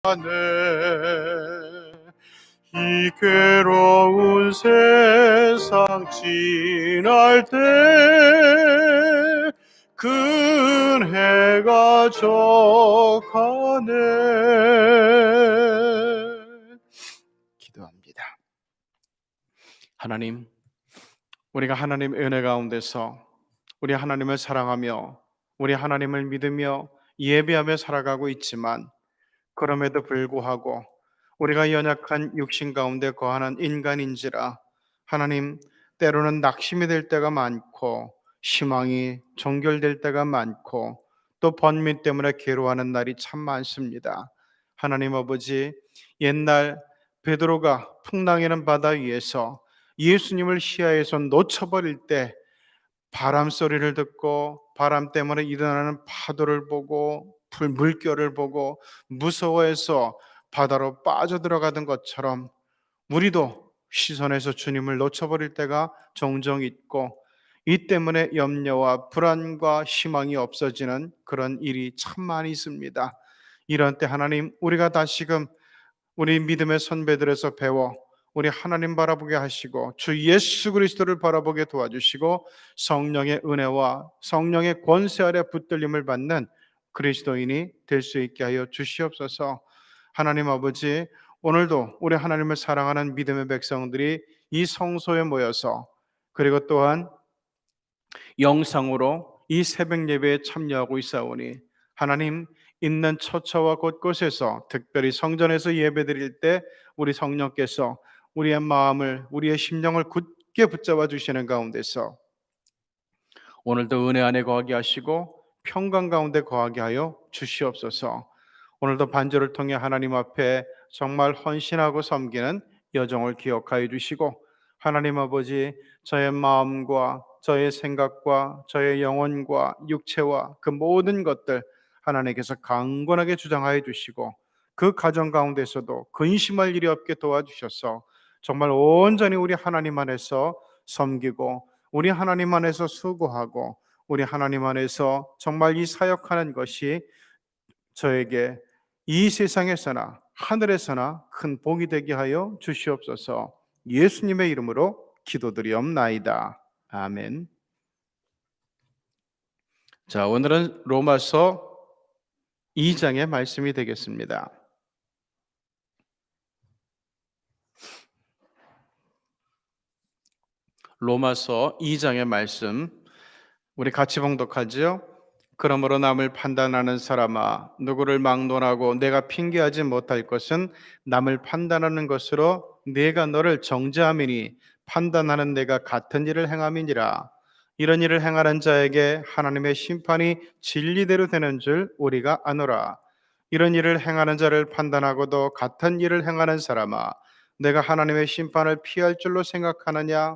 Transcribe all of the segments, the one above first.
이 괴로운 세상 지날 때 근혜가 족하네. 기도합니다. 하나님, 우리가 하나님의 은혜 가운데서 우리 하나님을 사랑하며 우리 하나님을 믿으며 예배하며 살아가고 있지만, 그럼에도 불구하고 우리가 연약한 육신 가운데 거하는 인간인지라 하나님, 때로는 낙심이 될 때가 많고 희망이 종결될 때가 많고 또 번민 때문에 괴로워하는 날이 참 많습니다. 하나님 아버지, 옛날 베드로가 풍랑이는 바다 위에서 예수님을 시야에서 놓쳐버릴 때 바람 소리를 듣고 바람 때문에 일어나는 파도를 보고 물결을 보고 무서워해서 바다로 빠져들어가던 것처럼 우리도 시선에서 주님을 놓쳐버릴 때가 종종 있고, 이 때문에 염려와 불안과 희망이 없어지는 그런 일이 참 많이 있습니다. 이런 때 하나님, 우리가 다시금 우리 믿음의 선배들에서 배워 우리 하나님 바라보게 하시고 주 예수 그리스도를 바라보게 도와주시고 성령의 은혜와 성령의 권세 아래 붙들림을 받는 그리스도인이 될 수 있게 하여 주시옵소서. 하나님 아버지, 오늘도 우리 하나님을 사랑하는 믿음의 백성들이 이 성소에 모여서, 그리고 또한 영상으로 이 새벽 예배에 참여하고 있사오니 하나님, 있는 처처와 곳곳에서 특별히 성전에서 예배드릴 때 우리 성령께서 우리의 마음을, 우리의 심령을 굳게 붙잡아 주시는 가운데서 오늘도 은혜 안에 거하게 하시고 평강 가운데 거하게 하여 주시옵소서. 오늘도 반주를 통해 하나님 앞에 정말 헌신하고 섬기는 여정을 기억하여 주시고, 하나님 아버지, 저의 마음과 저의 생각과 저의 영혼과 육체와 그 모든 것들 하나님께서 강건하게 주장하여 주시고, 그 가정 가운데서도 근심할 일이 없게 도와주셔서 정말 온전히 우리 하나님 안에서 섬기고 우리 하나님 안에서 수고하고 우리 하나님 안에서 정말 이 사역하는 것이 저에게 이 세상에서나 하늘에서나 큰 복이 되게 하여 주시옵소서. 예수님의 이름으로 기도드리옵나이다. 아멘. 자, 오늘은 로마서 2장의 말씀이 되겠습니다. 로마서 2장의 말씀 우리 같이 봉독하지요. 그러므로 남을 판단하는 사람아, 누구를 막론하고 내가 핑계하지 못할 것은 남을 판단하는 것으로 내가 너를 정죄함이니 판단하는 내가 같은 일을 행함이니라. 이런 일을 행하는 자에게 하나님의 심판이 진리대로 되는 줄 우리가 아노라. 이런 일을 행하는 자를 판단하고도 같은 일을 행하는 사람아, 내가 하나님의 심판을 피할 줄로 생각하느냐?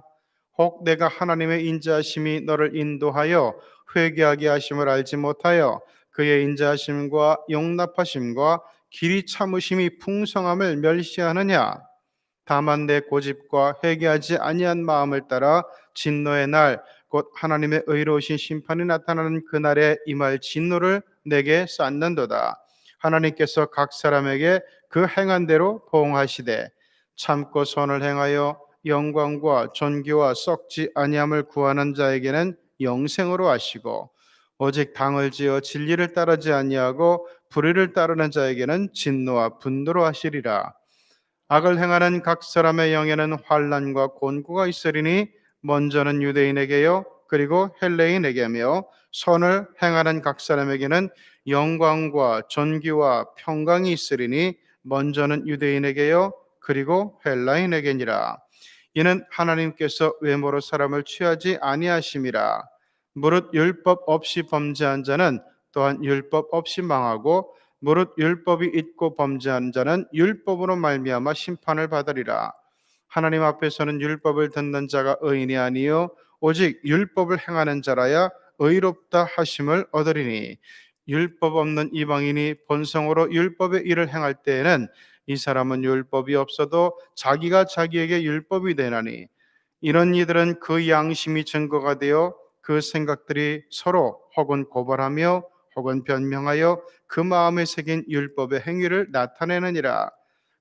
혹 내가 하나님의 인자하심이 너를 인도하여 회개하게 하심을 알지 못하여 그의 인자하심과 용납하심과 길이 참으심이 풍성함을 멸시하느냐? 다만 내 고집과 회개하지 아니한 마음을 따라 진노의 날, 곧 하나님의 의로우신 심판이 나타나는 그날에 임할 진노를 내게 쌓는도다. 하나님께서 각 사람에게 그 행한 대로 보응하시되 참고 선을 행하여 영광과 존귀와 썩지 아니함을 구하는 자에게는 영생으로 하시고, 오직 당을 지어 진리를 따르지 아니하고 불의를 따르는 자에게는 진노와 분노로 하시리라. 악을 행하는 각 사람의 영에는 환난과 곤고가 있으리니 먼저는 유대인에게요 그리고 헬레인에게며, 선을 행하는 각 사람에게는 영광과 존귀와 평강이 있으리니 먼저는 유대인에게요 그리고 헬라인에게니라. 이는 하나님께서 외모로 사람을 취하지 아니하심이라. 무릇 율법 없이 범죄한 자는 또한 율법 없이 망하고, 무릇 율법이 있고 범죄한 자는 율법으로 말미암아 심판을 받으리라. 하나님 앞에서는 율법을 듣는 자가 의인이 아니요 오직 율법을 행하는 자라야 의롭다 하심을 얻으리니, 율법 없는 이방인이 본성으로 율법의 일을 행할 때에는 이 사람은 율법이 없어도 자기가 자기에게 율법이 되나니, 이런 이들은 그 양심이 증거가 되어 그 생각들이 서로 혹은 고발하며 혹은 변명하여 그 마음에 새긴 율법의 행위를 나타내느니라.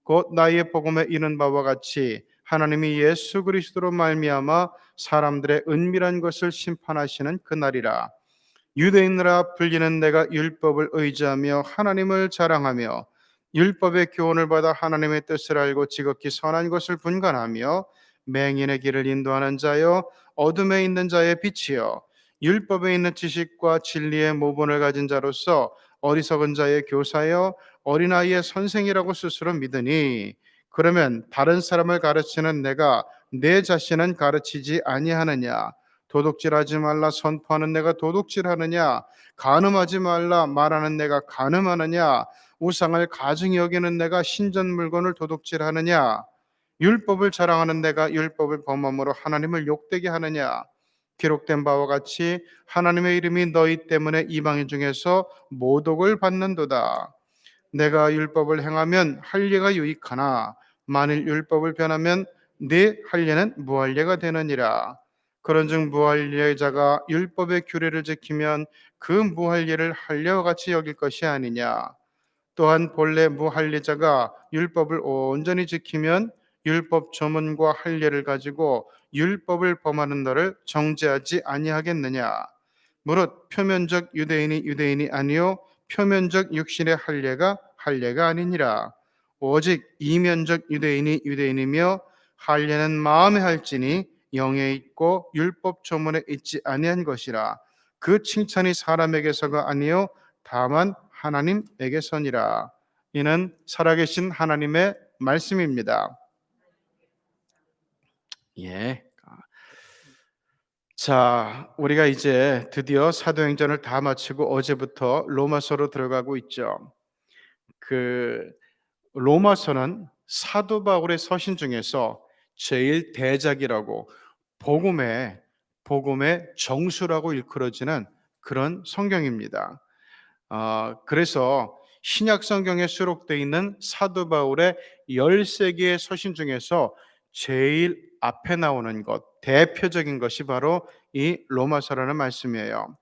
곧 나의 복음에 이른 바와 같이 하나님이 예수 그리스도로 말미암아 사람들의 은밀한 것을 심판하시는 그날이라. 유대인으로 불리는 내가 율법을 의지하며 하나님을 자랑하며 율법의 교훈을 받아 하나님의 뜻을 알고 지극히 선한 것을 분간하며 맹인의 길을 인도하는 자여 어둠에 있는 자의 빛이여 율법에 있는 지식과 진리의 모본을 가진 자로서 어리석은 자의 교사여 어린아이의 선생이라고 스스로 믿으니 그러면 다른 사람을 가르치는 내가 내 자신은 가르치지 아니하느냐. 도둑질하지 말라 선포하는 내가 도둑질하느냐. 간음하지 말라 말하는 내가 간음하느냐. 우상을 가증히 여기는 내가 신전 물건을 도둑질하느냐. 율법을 자랑하는 내가 율법을 범함으로 하나님을 욕되게 하느냐. 기록된 바와 같이 하나님의 이름이 너희 때문에 이방인 중에서 모독을 받는도다. 내가 율법을 행하면 할례가 유익하나 만일 율법을 변하면 네 할례는 무할례가 되느니라. 그런즉 무할례자가 율법의 규례를 지키면 그 무할례를 할례와 같이 여길 것이 아니냐. 또한 본래 무할례자가 율법을 온전히 지키면 율법 조문과 할례를 가지고 율법을 범하는 너를 정죄하지 아니하겠느냐. 무릇 표면적 유대인이 유대인이 아니요 표면적 육신의 할례가 아니니라. 오직 이면적 유대인이 유대인이며 할례는 마음에 할지니 영에 있고 율법 조문에 있지 아니한 것이라. 그 칭찬이 사람에게서가 아니요 다만 하나님에게서니라. 이는 살아계신 하나님의 말씀입니다. 예. 자, 우리가 이제 드디어 사도행전을 다 마치고 어제부터 로마서로 들어가고 있죠. 그 로마서는 사도 바울의 서신 중에서 제일 대작이라고 복음의 정수라고 일컬어지는 그런 성경입니다. 그래서 신약 성경에 수록되어 있는 사도 바울의 13개의 서신 중에서 제일 앞에 나오는 것, 대표적인 것이 바로 이 로마서라는 말씀이에요.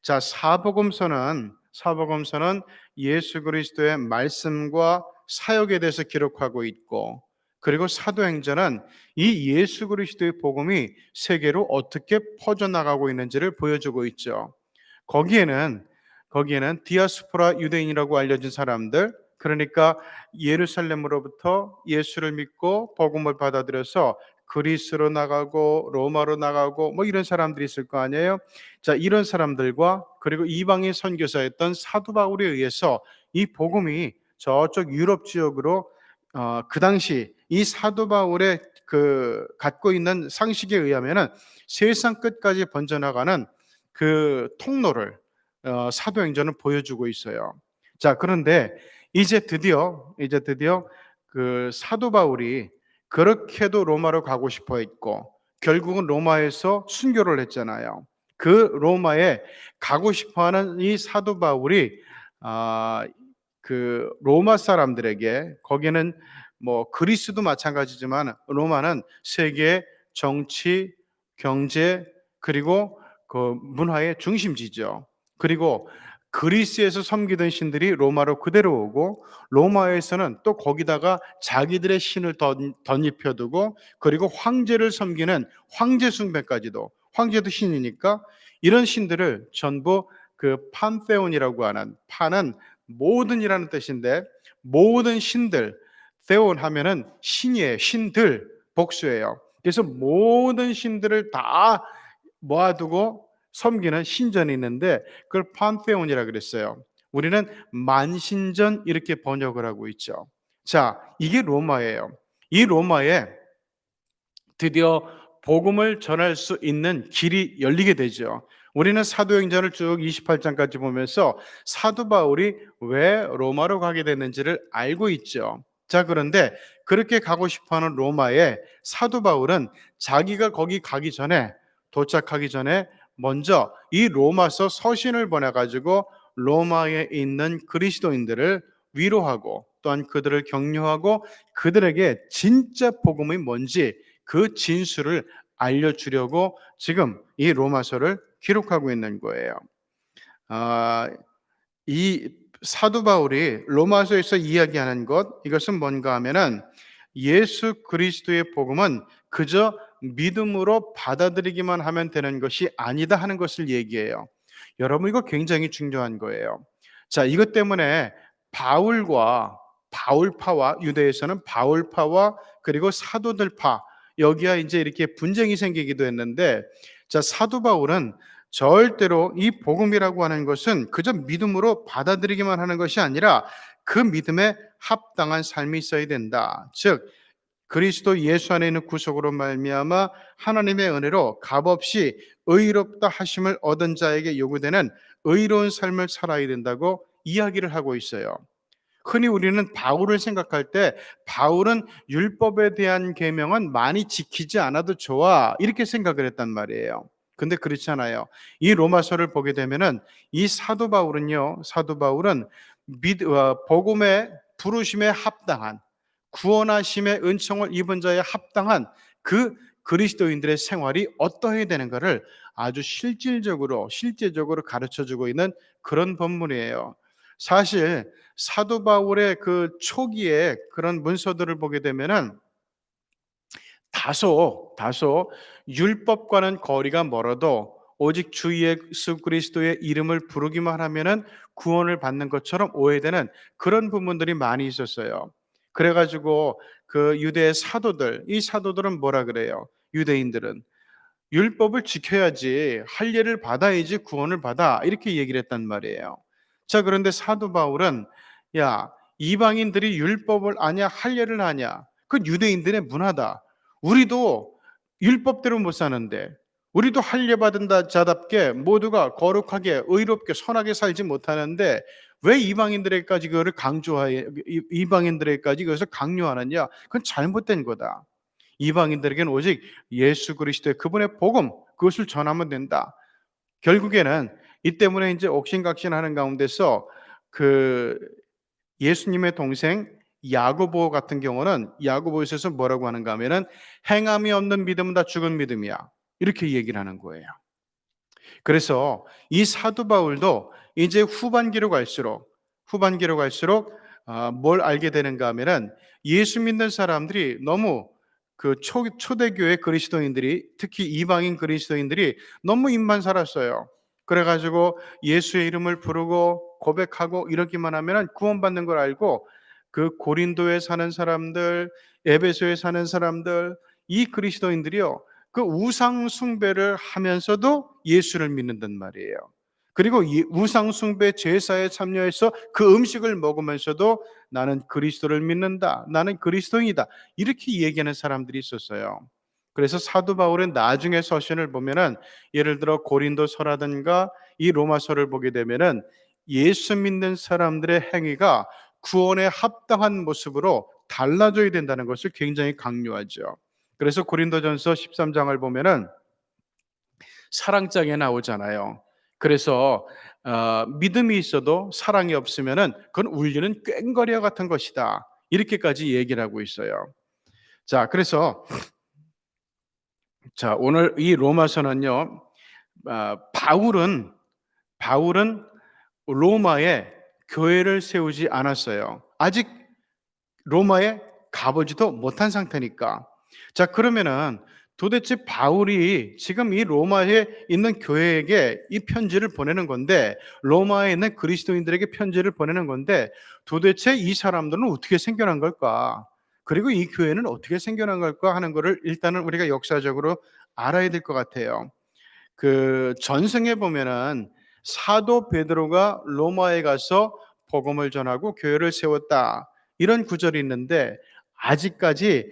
자, 사복음서는 예수 그리스도의 말씀과 사역에 대해서 기록하고 있고, 그리고 사도행전은 이 예수 그리스도의 복음이 세계로 어떻게 퍼져나가고 있는지를 보여주고 있죠. 거기에는 디아스포라 유대인이라고 알려진 사람들, 그러니까 예루살렘으로부터 예수를 믿고 복음을 받아들여서 그리스로 나가고 로마로 나가고 뭐 이런 사람들이 있을 거 아니에요. 자, 이런 사람들과 그리고 이방인 선교사였던 사도 바울에 의해서 이 복음이 저쪽 유럽 지역으로 그 당시 이 사도 바울의 그 갖고 있는 상식에 의하면은 세상 끝까지 번져나가는 그 통로를 사도행전은 보여주고 있어요. 자, 그런데 이제 드디어 그 사도 바울이 그렇게도 로마로 가고 싶어 했고 결국은 로마에서 순교를 했잖아요. 그 로마에 가고 싶어하는 이 사도 바울이 그 로마 사람들에게 거기는 뭐 그리스도 마찬가지지만 로마는 세계 정치, 경제 그리고 그 문화의 중심지죠. 그리고 그리스에서 섬기던 신들이 로마로 그대로 오고 로마에서는 또 거기다가 자기들의 신을 덧입혀두고 그리고 황제를 섬기는 황제 숭배까지도 황제도 신이니까 이런 신들을 전부 그 판테온이라고 하는 판은 모든이라는 뜻인데 모든 신들 세온 하면은 신이에요. 신들 복수예요. 그래서 모든 신들을 다 모아두고 섬기는 신전이 있는데 그걸 판테온이라 그랬어요. 우리는 만신전 이렇게 번역을 하고 있죠. 자, 이게 로마예요. 이 로마에 드디어 복음을 전할 수 있는 길이 열리게 되죠. 우리는 사도행전을 쭉 28장까지 보면서 사도 바울이 왜 로마로 가게 됐는지를 알고 있죠. 자, 그런데 그렇게 가고 싶어하는 로마에 사도 바울은 자기가 거기 가기 전에 도착하기 전에 먼저 이 로마서 서신을 보내가지고 로마에 있는 그리스도인들을 위로하고 또한 그들을 격려하고 그들에게 진짜 복음이 뭔지 그 진술을 알려주려고 지금 이 로마서를 기록하고 있는 거예요. 이 사도 바울이 로마서에서 이야기하는 것, 이것은 뭔가 하면은 예수 그리스도의 복음은 그저 믿음으로 받아들이기만 하면 되는 것이 아니다 하는 것을 얘기해요. 여러분, 이거 굉장히 중요한 거예요. 자, 이것 때문에 바울과 바울파와, 유대에서는 바울파와 그리고 사도들파, 여기야 이제 이렇게 분쟁이 생기기도 했는데, 자, 사도 바울은 절대로 이 복음이라고 하는 것은 그저 믿음으로 받아들이기만 하는 것이 아니라 그 믿음에 합당한 삶이 있어야 된다. 즉 그리스도 예수 안에 있는 구속으로 말미암아 하나님의 은혜로 값없이 의롭다 하심을 얻은 자에게 요구되는 의로운 삶을 살아야 된다고 이야기를 하고 있어요. 흔히 우리는 바울을 생각할 때 바울은 율법에 대한 계명은 많이 지키지 않아도 좋아 이렇게 생각을 했단 말이에요. 근데 그렇지 않아요. 이 로마서를 보게 되면은 이 사도 바울은 복음의 부르심에 합당한 구원하심의 은총을 입은 자에 합당한 그 그리스도인들의 생활이 어떠해야 되는가를 아주 실제적으로 가르쳐 주고 있는 그런 본문이에요. 사실 사도 바울의 그 초기에 그런 문서들을 보게 되면은 다소 율법과는 거리가 멀어도 오직 주 예수 그리스도의 이름을 부르기만 하면은 구원을 받는 것처럼 오해되는 그런 부분들이 많이 있었어요. 그래 가지고 그 유대 사도들, 이 사도들은 뭐라 그래요? 유대인들은 율법을 지켜야지 할례를 받아야지 구원을 받아 이렇게 얘기를 했단 말이에요. 자, 그런데 사도 바울은 야, 이방인들이 율법을 아냐 할례를 하냐? 그 유대인들의 문화다. 우리도 율법대로 못 사는데 우리도 할례 받은 자답게 모두가 거룩하게 의롭게 선하게 살지 못하는데 왜 이방인들에게까지 그거를 강조하여 이방인들에게까지 그것을 강요하느냐? 그건 잘못된 거다. 이방인들에게는 오직 예수 그리스도의 그분의 복음 그것을 전하면 된다. 결국에는 이 때문에 이제 옥신각신하는 가운데서 그 예수님의 동생 야고보 같은 경우는 야고보에서 뭐라고 하는가 하면은 행함이 없는 믿음은 다 죽은 믿음이야. 이렇게 얘기를 하는 거예요. 그래서 이 사도 바울도 이제 후반기로 갈수록 뭘 알게 되는가 하면은 예수 믿는 사람들이 너무 그 초대교회 그리스도인들이 특히 이방인 그리스도인들이 너무 입만 살았어요. 그래가지고 예수의 이름을 부르고 고백하고 이러기만 하면은 구원받는 걸 알고 그 고린도에 사는 사람들, 에베소에 사는 사람들, 이 그리스도인들이요. 그 우상 숭배를 하면서도 예수를 믿는단 말이에요. 그리고 이 우상 숭배 제사에 참여해서 그 음식을 먹으면서도 나는 그리스도를 믿는다. 나는 그리스도인이다. 이렇게 얘기하는 사람들이 있었어요. 그래서 사도 바울은 나중에 서신을 보면은 예를 들어 고린도서라든가 이 로마서를 보게 되면은 예수 믿는 사람들의 행위가 구원에 합당한 모습으로 달라져야 된다는 것을 굉장히 강조하죠. 그래서 고린도전서 13장을 보면은 사랑장에 나오잖아요. 그래서 믿음이 있어도 사랑이 없으면은 그건 울리는 꽹과리와 같은 것이다. 이렇게까지 얘기를 하고 있어요. 자, 그래서 자, 오늘 이 로마서는요. 바울은 로마에 교회를 세우지 않았어요. 아직 로마에 가보지도 못한 상태니까. 자, 그러면은 도대체 바울이 지금 이 로마에 있는 교회에게 이 편지를 보내는 건데, 로마에 있는 그리스도인들에게 편지를 보내는 건데, 도대체 이 사람들은 어떻게 생겨난 걸까? 그리고 이 교회는 어떻게 생겨난 걸까 하는 것을 일단은 우리가 역사적으로 알아야 될 것 같아요. 그 전승에 보면은 사도 베드로가 로마에 가서 복음을 전하고 교회를 세웠다. 이런 구절이 있는데 아직까지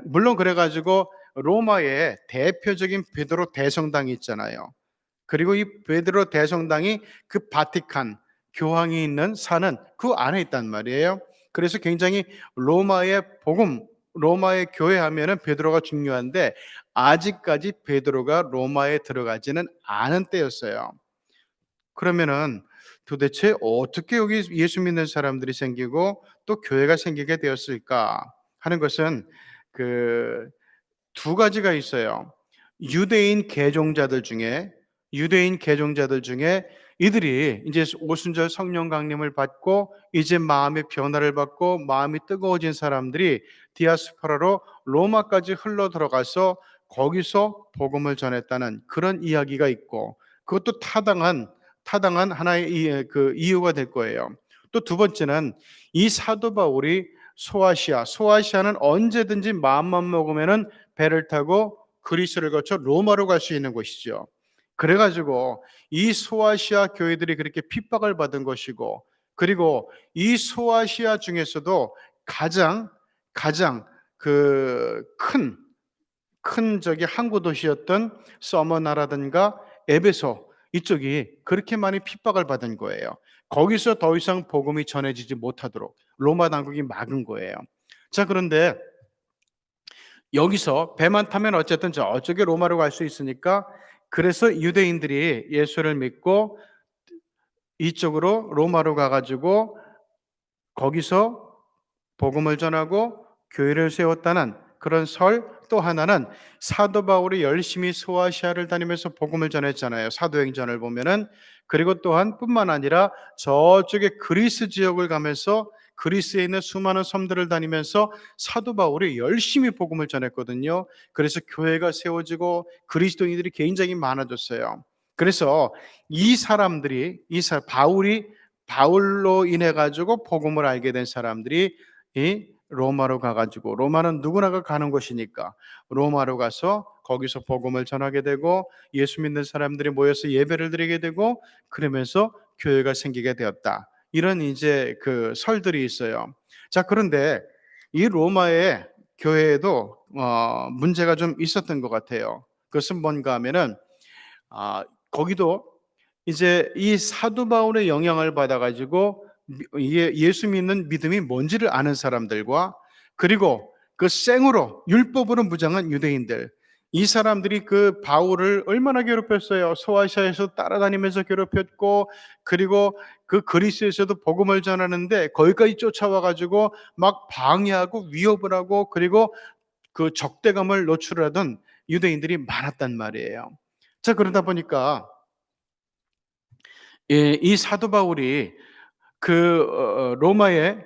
물론 그래 가지고 로마의 대표적인 베드로 대성당이 있잖아요. 그리고 이 베드로 대성당이 그 바티칸 교황이 있는 산은 그 안에 있단 말이에요. 그래서 굉장히 로마의 교회 하면은 베드로가 중요한데 아직까지 베드로가 로마에 들어가지는 않은 때였어요. 그러면은 도대체 어떻게 여기 예수 믿는 사람들이 생기고 또 교회가 생기게 되었을까 하는 것은 그 두 가지가 있어요. 유대인 개종자들 중에 유대인 개종자들 중에 이들이 이제 오순절 성령 강림을 받고 이제 마음의 변화를 받고 마음이 뜨거워진 사람들이 디아스포라로 로마까지 흘러 들어가서 거기서 복음을 전했다는 그런 이야기가 있고, 그것도 타당한 하나의 그 이유가 될 거예요. 또 두 번째는 이 사도 바울이 소아시아는 언제든지 마음만 먹으면은 배를 타고 그리스를 거쳐 로마로 갈 수 있는 곳이죠. 그래가지고 이 소아시아 교회들이 그렇게 핍박을 받은 것이고, 그리고 이 소아시아 중에서도 가장 그 큰 저기 항구 도시였던 서머나라든가 에베소, 이쪽이 그렇게 많이 핍박을 받은 거예요. 거기서 더 이상 복음이 전해지지 못하도록 로마 당국이 막은 거예요. 자, 그런데 여기서 배만 타면 어쨌든 저쪽에 로마로 갈 수 있으니까, 그래서 유대인들이 예수를 믿고 이쪽으로 로마로 가가지고 거기서 복음을 전하고 교회를 세웠다는 그런 설. 또 하나는 사도 바울이 열심히 소아시아를 다니면서 복음을 전했잖아요. 사도행전을 보면은. 그리고 또한 뿐만 아니라 저쪽에 그리스 지역을 가면서 그리스에 있는 수많은 섬들을 다니면서 사도 바울이 열심히 복음을 전했거든요. 그래서 교회가 세워지고 그리스도인들이 굉장히 많아졌어요. 그래서 이 사람들이 바울로 인해 가지고 복음을 알게 된 사람들이 이 로마로 가가지고, 로마는 누구나가 가는 곳이니까 로마로 가서 거기서 복음을 전하게 되고 예수 믿는 사람들이 모여서 예배를 드리게 되고, 그러면서 교회가 생기게 되었다. 이런 이제 그 설들이 있어요. 자, 그런데 이 로마의 교회에도 문제가 좀 있었던 것 같아요. 그것은 뭔가 하면은 거기도 이제 이 사도 바울의 영향을 받아가지고 예수 믿는 믿음이 뭔지를 아는 사람들과, 그리고 그 생으로 율법으로 무장한 유대인들, 이 사람들이 그 바울을 얼마나 괴롭혔어요. 소아시아에서 따라다니면서 괴롭혔고, 그리고 그 그리스에서도 복음을 전하는데 거기까지 쫓아와 가지고 막 방해하고 위협을 하고, 그리고 그 적대감을 노출하던 유대인들이 많았단 말이에요. 자, 그러다 보니까 이 사도 바울이 로마에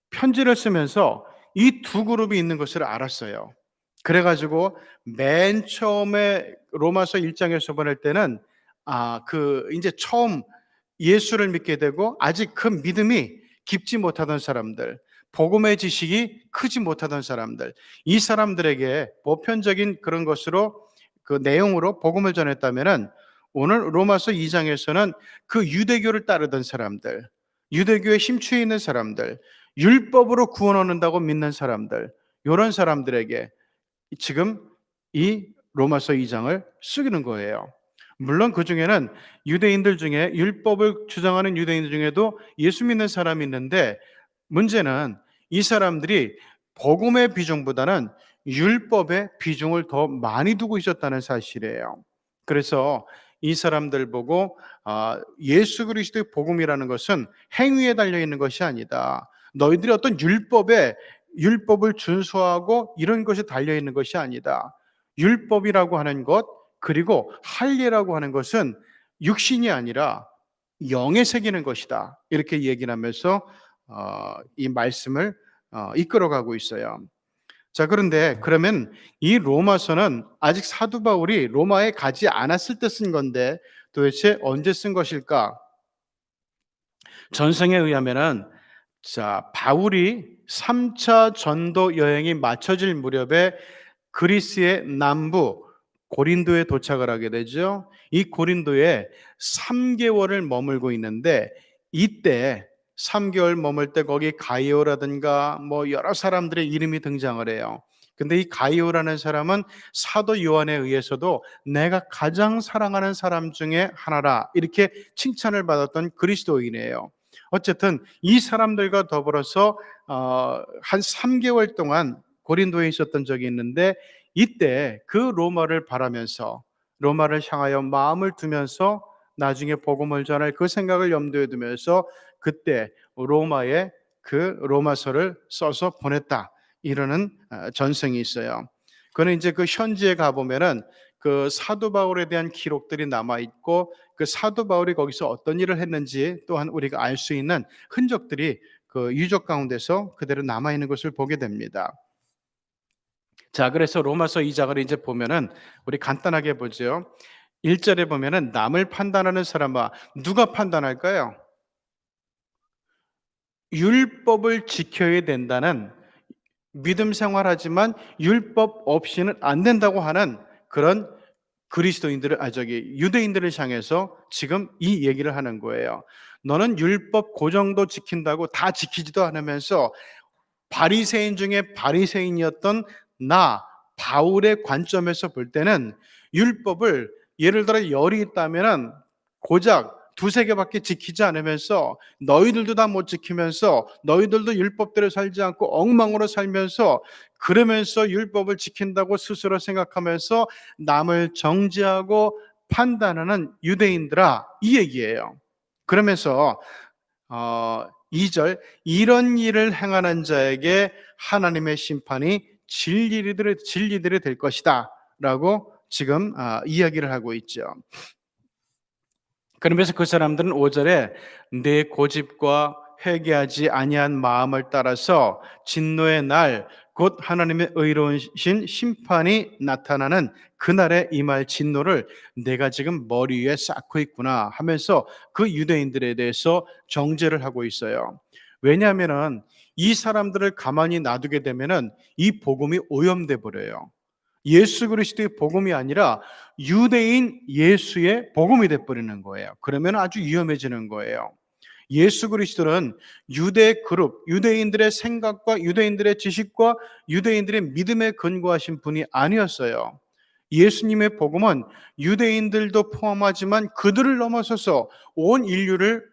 편지를 쓰면서 이 두 그룹이 있는 것을 알았어요. 그래 가지고 맨 처음에 로마서 1장에서 보낼 때는 이제 처음 예수를 믿게 되고 아직 그 믿음이 깊지 못하던 사람들, 복음의 지식이 크지 못하던 사람들, 이 사람들에게 보편적인 그런 것으로 그 내용으로 복음을 전했다면은, 오늘 로마서 2장에서는 그 유대교를 따르던 사람들, 유대교에 심취해 있는 사람들, 율법으로 구원 얻는다고 믿는 사람들, 이런 사람들에게 지금 이 로마서 2장을 쓰기는 거예요. 물론 그 중에는 유대인들 중에 율법을 주장하는 유대인들 중에도 예수 믿는 사람이 있는데, 문제는 이 사람들이 복음의 비중보다는 율법의 비중을 더 많이 두고 있었다는 사실이에요. 그래서 이 사람들 보고 예수 그리스도의 복음이라는 것은 행위에 달려 있는 것이 아니다. 너희들이 어떤 율법을 준수하고 이런 것이 달려 있는 것이 아니다. 율법이라고 하는 것, 그리고 할례라고 하는 것은 육신이 아니라 영에 새기는 것이다. 이렇게 얘기를 하면서 이 말씀을 이끌어가고 있어요. 자, 그런데 그러면 이 로마서는 아직 사도 바울이 로마에 가지 않았을 때 쓴 건데 도대체 언제 쓴 것일까? 전성에 의하면은, 바울이 3차 전도 여행이 마쳐질 무렵에 그리스의 남부 고린도에 도착을 하게 되죠. 이 고린도에 3개월을 머물고 있는데, 이때 3개월 머물 때 거기 가이오라든가 뭐 여러 사람들의 이름이 등장을 해요. 근데 이 가이오라는 사람은 사도 요한에 의해서도 내가 가장 사랑하는 사람 중에 하나라, 이렇게 칭찬을 받았던 그리스도인이에요. 어쨌든 이 사람들과 더불어서 한 3개월 동안 고린도에 있었던 적이 있는데, 이때 그 로마를 향하여 마음을 두면서 나중에 복음을 전할 그 생각을 염두에 두면서 그때 로마에 그 로마서를 써서 보냈다, 이러는 전승이 있어요. 그는 이제 그 현지에 가 보면은 그 사도 바울에 대한 기록들이 남아 있고, 그 사도 바울이 거기서 어떤 일을 했는지 또한 우리가 알 수 있는 흔적들이 그 유적 가운데서 그대로 남아 있는 것을 보게 됩니다. 자, 그래서 로마서 2장을 이제 보면은 우리 간단하게 보죠. 1절에 보면은 남을 판단하는 사람아, 누가 판단할까요? 율법을 지켜야 된다는, 믿음 생활하지만 율법 없이는 안 된다고 하는 그런 그리스도인들을, 저기 유대인들을 향해서 지금 이 얘기를 하는 거예요. 너는 율법 그 정도 지킨다고 다 지키지도 않으면서 바리새인 중에 바리새인이었던 나 바울의 관점에서 볼 때는 율법을, 예를 들어 열이 있다면은 고작 두세 개밖에 지키지 않으면서 너희들도 다 못 지키면서 너희들도 율법대로 살지 않고 엉망으로 살면서, 그러면서 율법을 지킨다고 스스로 생각하면서 남을 정죄하고 판단하는 유대인들아, 이 얘기예요. 그러면서 2절, 이런 일을 행하는 자에게 하나님의 심판이 진리들이 될 것이다 라고 지금 이야기를 하고 있죠. 그러면서 그 사람들은 5절에 내 고집과 회개하지 아니한 마음을 따라서 진노의 날, 곧 하나님의 의로우신 심판이 나타나는 그날에 임할 진노를 내가 지금 머리 위에 쌓고 있구나 하면서 그 유대인들에 대해서 정죄를 하고 있어요. 왜냐하면은 이 사람들을 가만히 놔두게 되면은 이 복음이 오염돼 버려요. 예수 그리스도의 복음이 아니라 유대인 예수의 복음이 돼 버리는 거예요. 그러면 아주 위험해지는 거예요. 예수 그리스도는 유대 그룹, 유대인들의 생각과 유대인들의 지식과 유대인들의 믿음에 근거하신 분이 아니었어요. 예수님의 복음은 유대인들도 포함하지만 그들을 넘어서서 온 인류를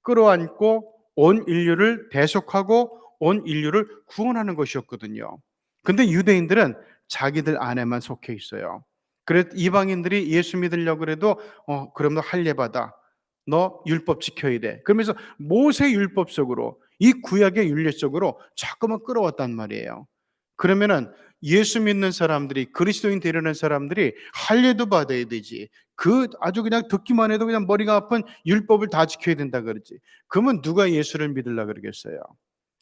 끌어안고 온 인류를 대속하고 온 인류를 구원하는 것이었거든요. 근데 유대인들은 자기들 안에만 속해 있어요. 그래서 이방인들이 예수 믿으려고 그래도 그럼 너 할례 받아. 너 율법 지켜야 돼. 그러면서 모세 율법 속으로, 이 구약의 윤리 속으로 자꾸만 끌어왔단 말이에요. 그러면은 예수 믿는 사람들이, 그리스도인 되려는 사람들이 할례도 받아야 되지. 그 아주 그냥 듣기만 해도 그냥 머리가 아픈 율법을 다 지켜야 된다 그러지. 그러면 누가 예수를 믿으려 그러겠어요?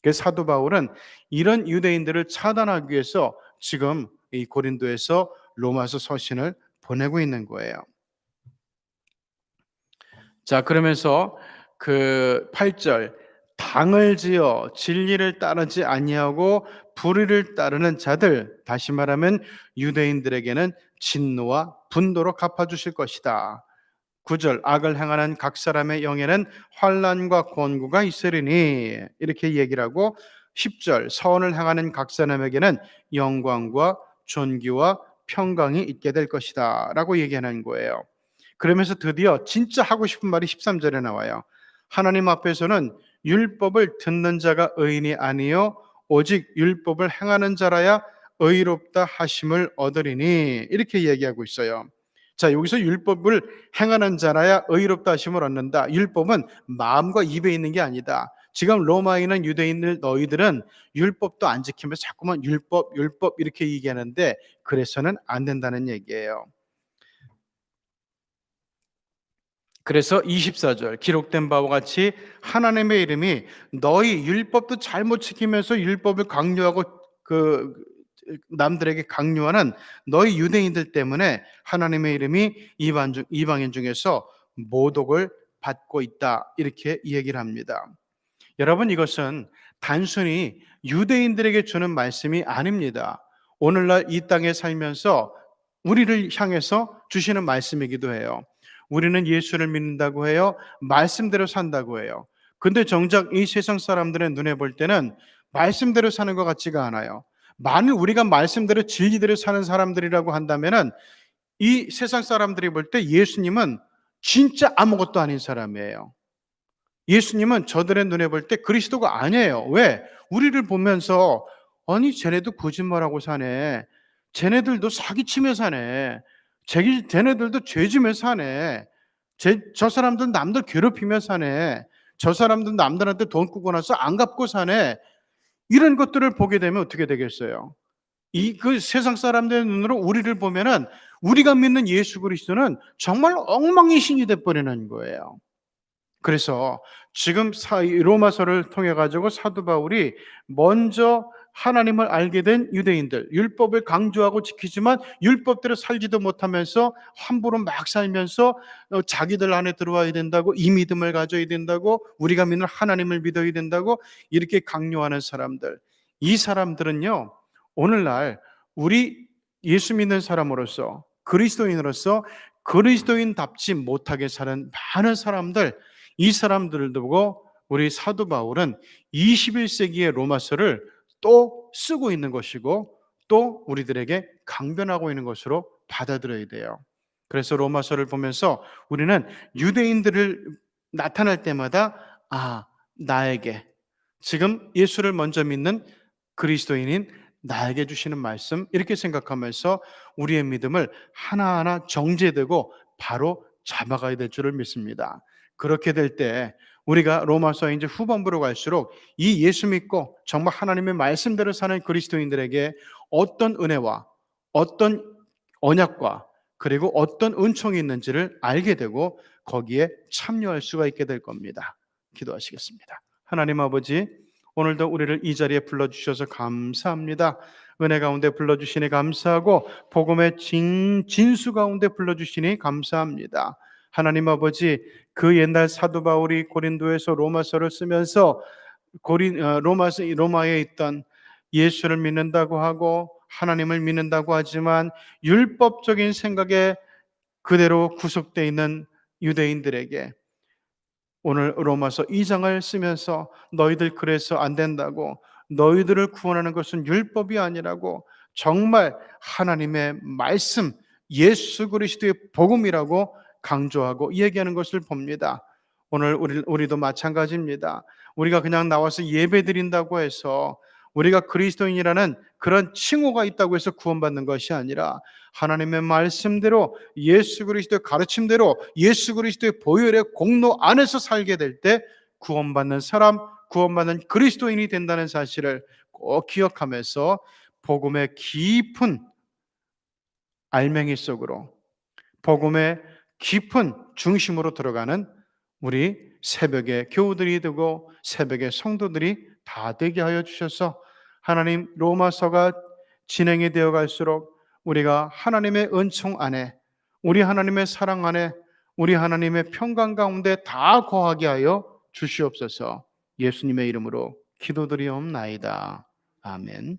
그래서 사도 바울은 이런 유대인들을 차단하기 위해서 지금 이 고린도에서 로마서 서신을 보내고 있는 거예요. 자, 그러면서 그 8절, 당을 지어 진리를 따르지 아니하고 불의를 따르는 자들, 다시 말하면 유대인들에게는 진노와 분노로 갚아 주실 것이다. 9절, 악을 행하는 각 사람의 영에는 환난과 권고가 있으리니, 이렇게 얘기를 하고 10절, 선을 행하는 각 사람에게는 영광과 존귀와 평강이 있게 될 것이다 라고 얘기하는 거예요. 그러면서 드디어 진짜 하고 싶은 말이 13절에 나와요. 하나님 앞에서는 율법을 듣는 자가 의인이 아니요 오직 율법을 행하는 자라야 의롭다 하심을 얻으리니, 이렇게 얘기하고 있어요. 자, 여기서 율법을 행하는 자라야 의롭다 하심을 얻는다. 율법은 마음과 입에 있는 게 아니다. 지금 로마에 있는 유대인들, 너희들은 율법도 안 지키면서 자꾸만 율법 이렇게 얘기하는데 그래서는 안 된다는 얘기예요. 그래서 24절 기록된 바와 같이 하나님의 이름이 너희 율법도 잘못 지키면서 율법을 강요하고 그 남들에게 강요하는 너희 유대인들 때문에 하나님의 이름이 이방인 중에서 모독을 받고 있다, 이렇게 얘기를 합니다. 여러분, 이것은 단순히 유대인들에게 주는 말씀이 아닙니다. 오늘날 이 땅에 살면서 우리를 향해서 주시는 말씀이기도 해요. 우리는 예수를 믿는다고 해요. 말씀대로 산다고 해요. 근데 정작 이 세상 사람들의 눈에 볼 때는 말씀대로 사는 것 같지가 않아요. 만일 우리가 말씀대로 진리대로 사는 사람들이라고 한다면은 이 세상 사람들이 볼 때 예수님은 진짜 아무것도 아닌 사람이에요. 예수님은 저들의 눈에 볼 때 그리스도가 아니에요. 왜? 우리를 보면서 아니 쟤네도 거짓말하고 사네. 쟤네들도 사기치며 사네. 쟤네들도 죄지며 사네. 저 사람들 남들 괴롭히며 사네. 저 사람들 남들한테 돈 꾸고 나서 안 갚고 사네. 이런 것들을 보게 되면 어떻게 되겠어요? 이 그 세상 사람들의 눈으로 우리를 보면은 우리가 믿는 예수 그리스도는 정말 엉망의 신이 돼 버리는 거예요. 그래서 지금 이 로마서를 통해 가지고 사도 바울이 먼저 하나님을 알게 된 유대인들, 율법을 강조하고 지키지만 율법대로 살지도 못하면서 함부로 막 살면서 자기들 안에 들어와야 된다고, 이 믿음을 가져야 된다고, 우리가 믿는 하나님을 믿어야 된다고 이렇게 강요하는 사람들, 이 사람들은요 오늘날 우리 예수 믿는 사람으로서, 그리스도인으로서 그리스도인답지 못하게 사는 많은 사람들, 이 사람들을 두고 우리 사도 바울은 21세기의 로마서를 또 쓰고 있는 것이고 또 우리들에게 강변하고 있는 것으로 받아들여야 돼요. 그래서 로마서를 보면서 우리는 유대인들을 나타날 때마다 나에게, 지금 예수를 먼저 믿는 그리스도인인 나에게 주시는 말씀, 이렇게 생각하면서 우리의 믿음을 하나하나 정제되고 바로 잡아가야 될 줄을 믿습니다. 그렇게 될 때 우리가 로마서 이제 후반부로 갈수록 이 예수 믿고 정말 하나님의 말씀대로 사는 그리스도인들에게 어떤 은혜와 어떤 언약과 그리고 어떤 은총이 있는지를 알게 되고 거기에 참여할 수가 있게 될 겁니다. 기도하시겠습니다. 하나님 아버지, 오늘도 우리를 이 자리에 불러주셔서 감사합니다. 은혜 가운데 불러주시니 감사하고 복음의 진수 가운데 불러주시니 감사합니다. 하나님 아버지, 그 옛날 사도 바울이 고린도에서 로마서를 쓰면서 로마에 있던 예수를 믿는다고 하고 하나님을 믿는다고 하지만 율법적인 생각에 그대로 구속되어 있는 유대인들에게 오늘 로마서 2장을 쓰면서 너희들 그래서 안 된다고, 너희들을 구원하는 것은 율법이 아니라고, 정말 하나님의 말씀 예수 그리스도의 복음이라고 강조하고 얘기하는 것을 봅니다. 오늘 우리도 마찬가지입니다. 우리가 그냥 나와서 예배드린다고 해서 우리가 그리스도인이라는 그런 칭호가 있다고 해서 구원받는 것이 아니라 하나님의 말씀대로 예수 그리스도의 가르침대로 예수 그리스도의 보혈의 공로 안에서 살게 될 때 구원받는 사람, 구원받는 그리스도인이 된다는 사실을 꼭 기억하면서 복음의 깊은 알맹이 속으로, 복음의 깊은 중심으로 들어가는 우리 새벽의 교우들이 되고 새벽의 성도들이 다 되게 하여 주셔서 하나님, 로마서가 진행이 되어 갈수록 우리가 하나님의 은총 안에, 우리 하나님의 사랑 안에, 우리 하나님의 평강 가운데 다 거하게 하여 주시옵소서. 예수님의 이름으로 기도드리옵나이다. 아멘.